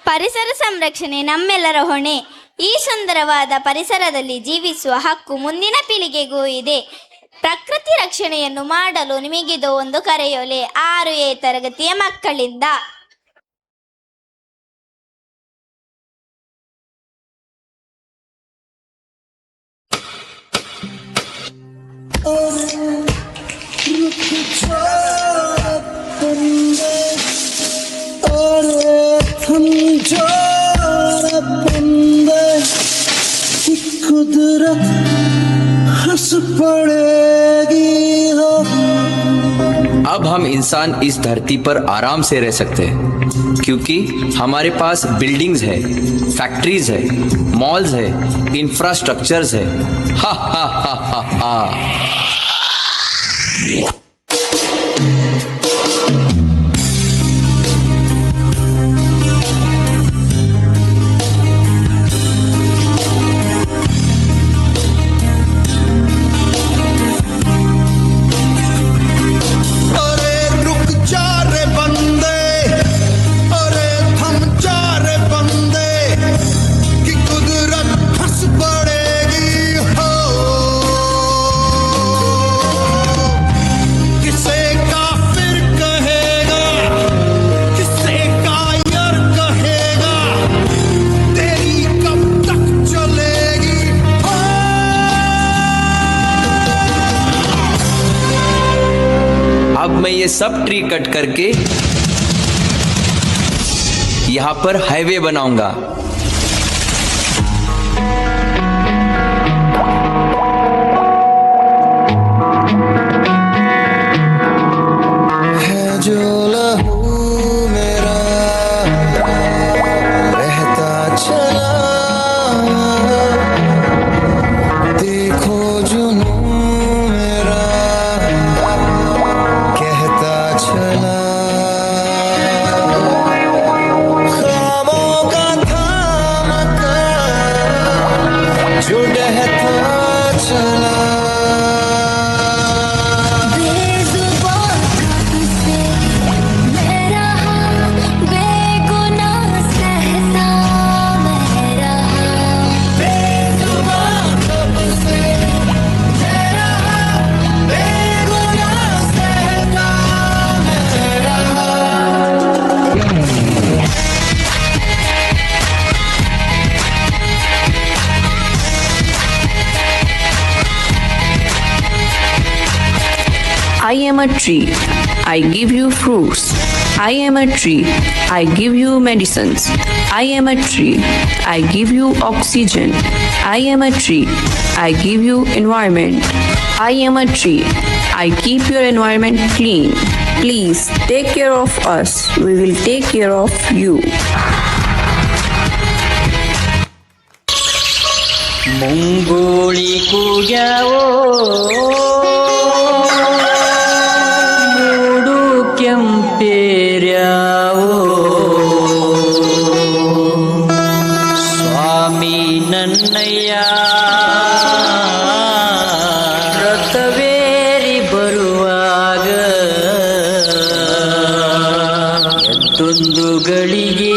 ಪರಿಸರ ಸಂರಕ್ಷಣೆ ನಮ್ಮೆಲ್ಲರ ಹೊಣೆ. ಈ ಸುಂದರವಾದ ಪರಿಸರದಲ್ಲಿ ಜೀವಿಸುವ ಹಕ್ಕು ಮುಂದಿನ ಪೀಳಿಗೆಗೂ ಇದೆ. ಪ್ರಕೃತಿ ರಕ್ಷಣೆಯನ್ನು ಮಾಡಲು ನಿಮಗಿದು ಒಂದು ಕರೆಯೋಲೆ. 6A ತರಗತಿಯ ಮಕ್ಕಳಿಂದ. कुदरत हंस पड़ेगी। अब हम इंसान इस धरती पर आराम से रह सकते हैं क्योंकि हमारे पास बिल्डिंग्स है, फैक्ट्रीज है, मॉल्स है, इंफ्रास्ट्रक्चर्स है। हा हा हा हा हा। अब मैं ये सब ट्री कट करके यहाँ पर हाईवे बनाऊंगा। है जो लहू मेरा बहता चला, देखो जुनू मेरा कहता चला। खामों का थाम कर जो डहता चला। I am a tree. I give you fruits. I am a tree. I give you medicines. I am a tree. I give you oxygen. I am a tree. I give you environment. I am a tree. I keep your environment clean. Please take care of us. We will take care of you. ಮುಂಗೋಳಿ ಕೂಗ್ಯಾವೋ ಮೂಡು ಕೆಂಪೇರ್ಯಾವೋ ಸ್ವಾಮಿ ನನ್ನಯ್ಯ ರಥವೇರಿ ಬರುವಾಗ ಎದ್ದೊಂದು ಗಳಿಗೆ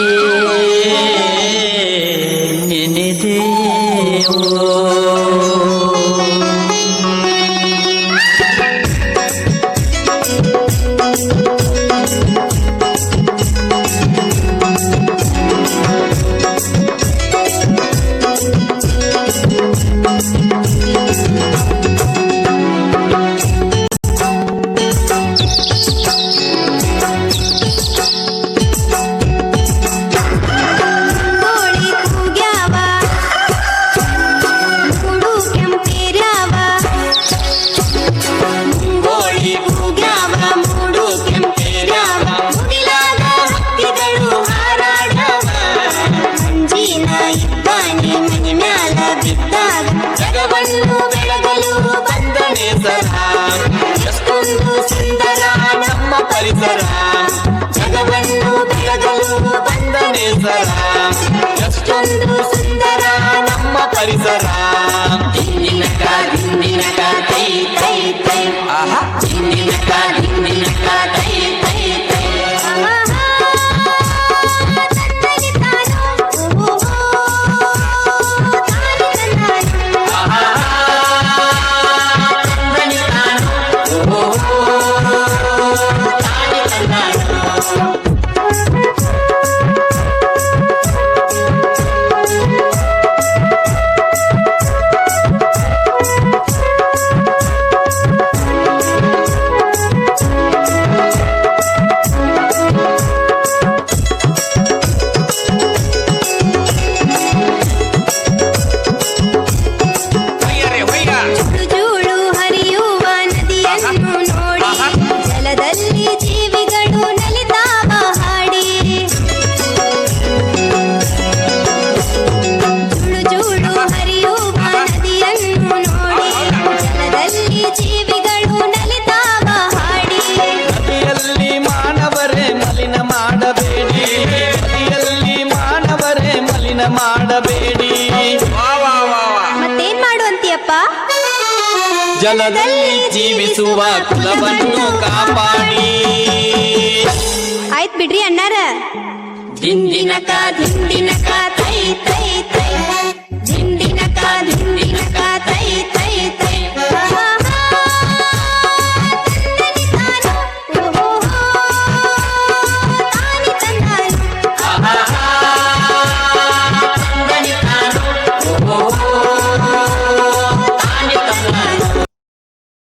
ಜಗವನ್ನು ಬೆಳಗಲು ಬಂದ ನೇಸರ ಎಷ್ಟೊಂದು ಸುಂದರ ನಮ್ಮ ಪರಿಸರ. ಹಿಂದಿನಕ ಕೈ ಕೈ ಕೈ ಹಿಂದಿನಕ ಕೈ ಕೈ ಕೈ ಯೋಚನೆ ಮಾಡಬೇಡಿ. ಮತ್ತೇನ್ ಮಾಡು ಅಂತೀಯಪ್ಪ? ಜಲದಲ್ಲಿ ಜೀವಿಸುವ ಕುಲವನ್ನು ಕಾಪಾಡಿ. ಆಯ್ತ್ ಬಿಡ್ರಿ ಅಣ್ಣಾರ. ದಿಂದಿನಕ ದಿಂದಿನಕ ತೈ ತೈ ತೈ